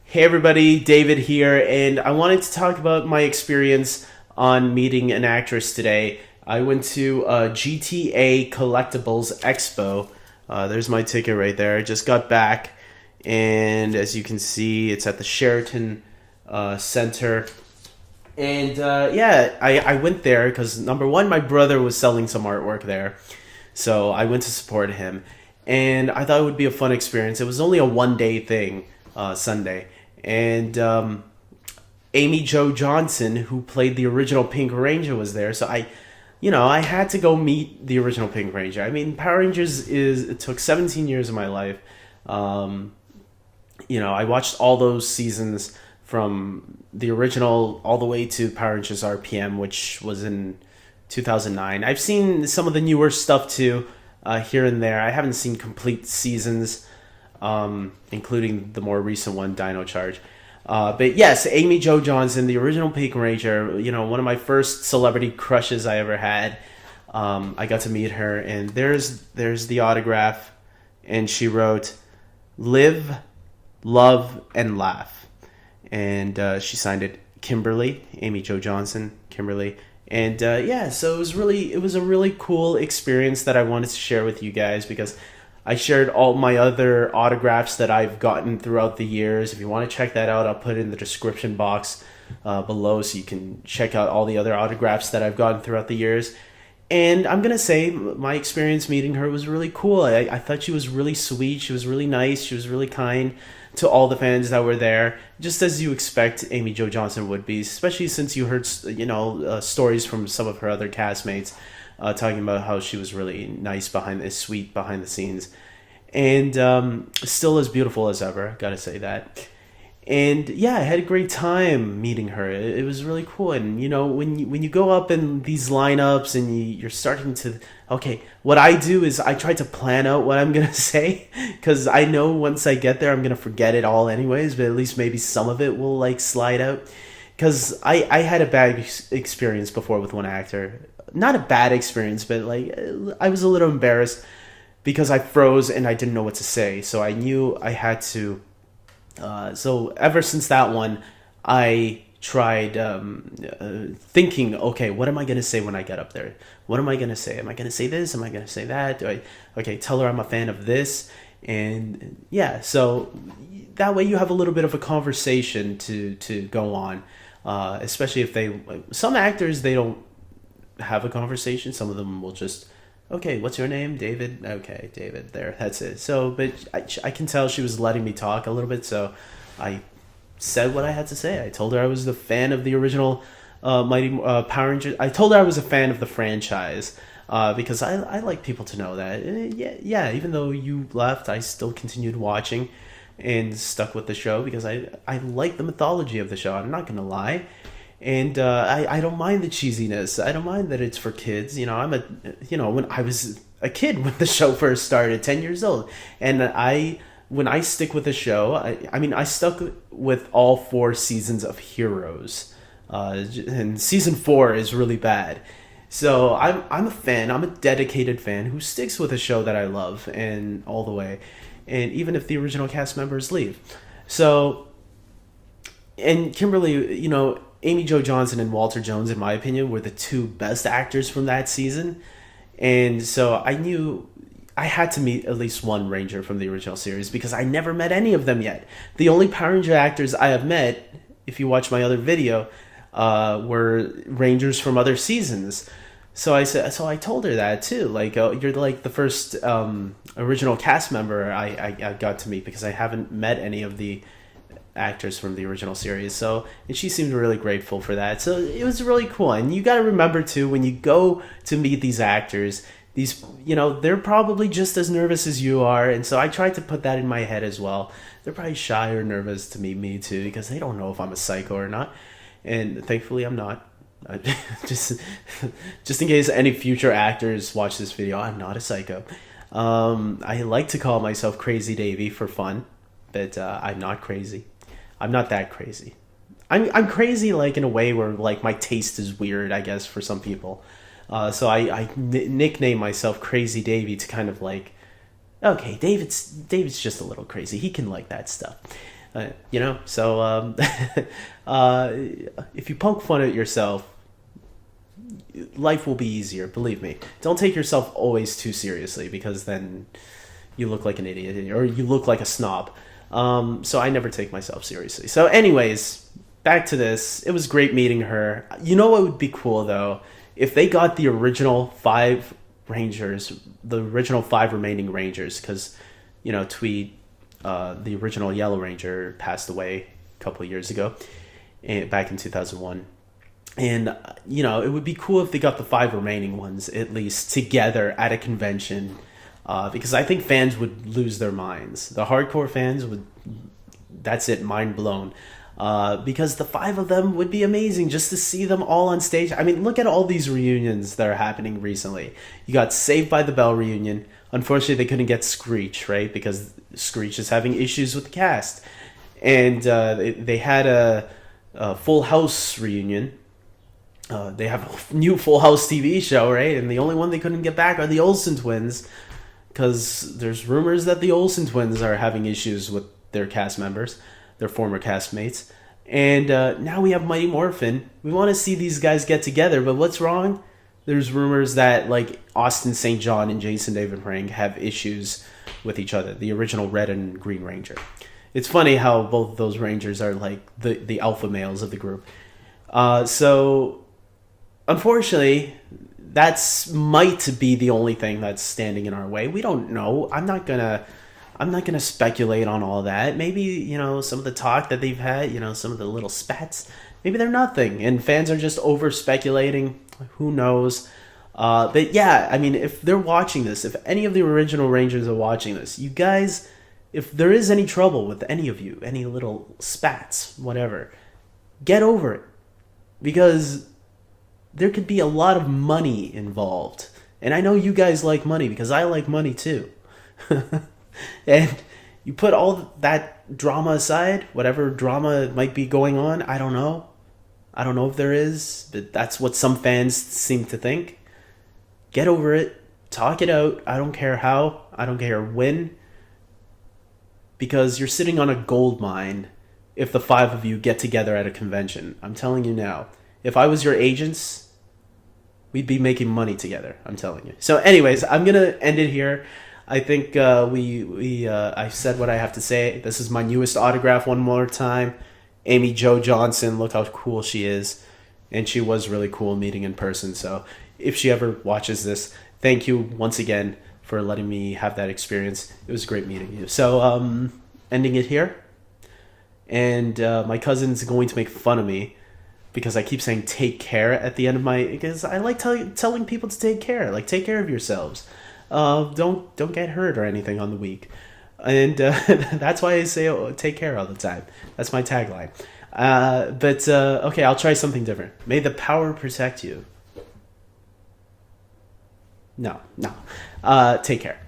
Hey everybody, David here, and I wanted to talk about my experience on meeting an actress today. I went to a GTA Collectibles Expo. There's my ticket right there. I just got back, and as you can see, it's at the Sheraton Center. And I went there because number one, my brother was selling some artwork there, so I went to support him, and I thought it would be a fun experience. It was only a 1 day thing, Sunday, and Amy Jo Johnson, who played the original Pink Ranger, was there. So I had to go meet the original Pink Ranger. I mean, Power Rangers it took 17 years of my life. I watched all those seasons from the original all the way to Power Rangers RPM, which was in 2009. I've seen some of the newer stuff too, here and there. I haven't seen complete seasons, including the more recent one, Dino Charge. But yes, Amy Jo Johnson, the original Pink Ranger, one of my first celebrity crushes I ever had. I got to meet her, and there's the autograph, and she wrote, "Live, love, and laugh." And she signed it Kimberly, Amy Jo Johnson, Kimberly. And so it was a really cool experience that I wanted to share with you guys, because I shared all my other autographs that I've gotten throughout the years. If you want to check that out, I'll put it in the description box below, so you can check out all the other autographs that I've gotten throughout the years. And I'm going to say my experience meeting her was really cool. I thought she was really sweet. She was really nice. She was really kind to all the fans that were there, just as you expect Amy Jo Johnson would be, especially since you heard stories from some of her other castmates talking about how she was really nice sweet behind the scenes, and still as beautiful as ever. Gotta say that. And yeah, I had a great time meeting her. It was really cool. And when you go up in these lineups and you're starting to, okay, what I do is I try to plan out what I'm gonna say, because I know once I get there I'm gonna forget it all anyways. But at least maybe some of it will slide out. Because I had a bad experience before with one actor. Not a bad experience, but I was a little embarrassed because I froze and I didn't know what to say. So I knew I had to. So ever since that one, I tried thinking, okay, what am I going to say when I get up there? What am I going to say? Am I going to say this? Am I going to say that? Tell her I'm a fan of this. And yeah, so that way you have a little bit of a conversation to go on, especially if some actors, they don't have a conversation. Some of them will just, okay, what's your name? David? Okay, David, there, that's it. So, but I can tell she was letting me talk a little bit, so I said what I had to say. I told her I was the fan of the original Mighty Power Rangers. I told her I was a fan of the franchise, because I like people to know that. Yeah, even though you left, I still continued watching and stuck with the show because I like the mythology of the show. I'm not going to lie. And I don't mind the cheesiness. I don't mind that it's for kids. When I was a kid when the show first started, 10 years old, and when I stick with a show, I stuck with all 4 seasons of Heroes, and season 4 is really bad. So I'm a fan. I'm a dedicated fan who sticks with a show that I love and all the way, and even if the original cast members leave. So, and Kimberly, Amy Jo Johnson and Walter Jones, in my opinion, were the 2 best actors from that season. And so I knew I had to meet at least one Ranger from the original series, because I never met any of them yet. The only Power Ranger actors I have met, if you watch my other video, were Rangers from other seasons. So I told her that too. You're the first original cast member I got to meet, because I haven't met any of the actors from the original series. And she seemed really grateful for that. So it was really cool. And you got to remember too, when you go to meet these actors, they're probably just as nervous as you are. And so I tried to put that in my head as well. They're probably shy or nervous to meet me too, because they don't know if I'm a psycho or not. And thankfully I'm not. just in case any future actors watch this video, I'm not a psycho. I like to call myself Crazy Davey for fun, but I'm not crazy. I'm not that crazy. I'm crazy in a way where my taste is weird, I guess, for some people. So I nickname myself Crazy Davey to kind of okay, David's just a little crazy. He can like that stuff. So uh, if you poke fun at yourself, life will be easier. Believe me. Don't take yourself always too seriously, because then you look like an idiot or you look like a snob. So I never take myself seriously. So, anyways, back to this. It was great meeting her. You know what would be cool though? If they got the original five Rangers, the original five remaining Rangers, because Tweed, the original Yellow Ranger, passed away a couple of years ago, back in 2001. And, it would be cool if they got the five remaining ones, at least, together at a convention. Because I think fans would lose their minds. The hardcore fans would, that's it, mind blown. Because the five of them would be amazing just to see them all on stage. I mean, look at all these reunions that are happening recently. You got Saved by the Bell reunion. Unfortunately, they couldn't get Screech, right? Because Screech is having issues with the cast. And they had a Full House reunion. They have a new Full House TV show, right? And the only one they couldn't get back are the Olsen twins, because there's rumors that the Olsen twins are having issues with their cast members, their former castmates. And now we have Mighty Morphin. We want to see these guys get together, but what's wrong? There's rumors that like Austin St. John and Jason David Frank have issues with each other, the original Red and Green Ranger. It's funny how both of those Rangers are like the alpha males of the group. So unfortunately, that's might be the only thing that's standing in our way. We don't know. I'm not gonna speculate on all that. Maybe, some of the talk that they've had, some of the little spats, maybe they're nothing, and fans are just over speculating. Who knows? But yeah, I mean, if they're watching this, if any of the original Rangers are watching this, you guys, if there is any trouble with any of you, any little spats, whatever, get over it, because there could be a lot of money involved. And I know you guys like money, because I like money too. And you put all that drama aside, whatever drama might be going on, I don't know. I don't know if there is, but that's what some fans seem to think. Get over it. Talk it out. I don't care how. I don't care when. Because you're sitting on a gold mine if the five of you get together at a convention. I'm telling you now. If I was your agents, we'd be making money together. I'm telling you. So anyways, I'm going to end it here. I think I've said what I have to say. This is my newest autograph one more time. Amy Jo Johnson, look how cool she is. And she was really cool meeting in person. So if she ever watches this, thank you once again for letting me have that experience. It was great meeting you. So ending it here. And my cousin's going to make fun of me because I keep saying take care at the end of because I like telling people to take care. Like, take care of yourselves. Don't get hurt or anything on the week. And that's why I say take care all the time. That's my tagline. But okay, I'll try something different. May the power protect you. No. Take care.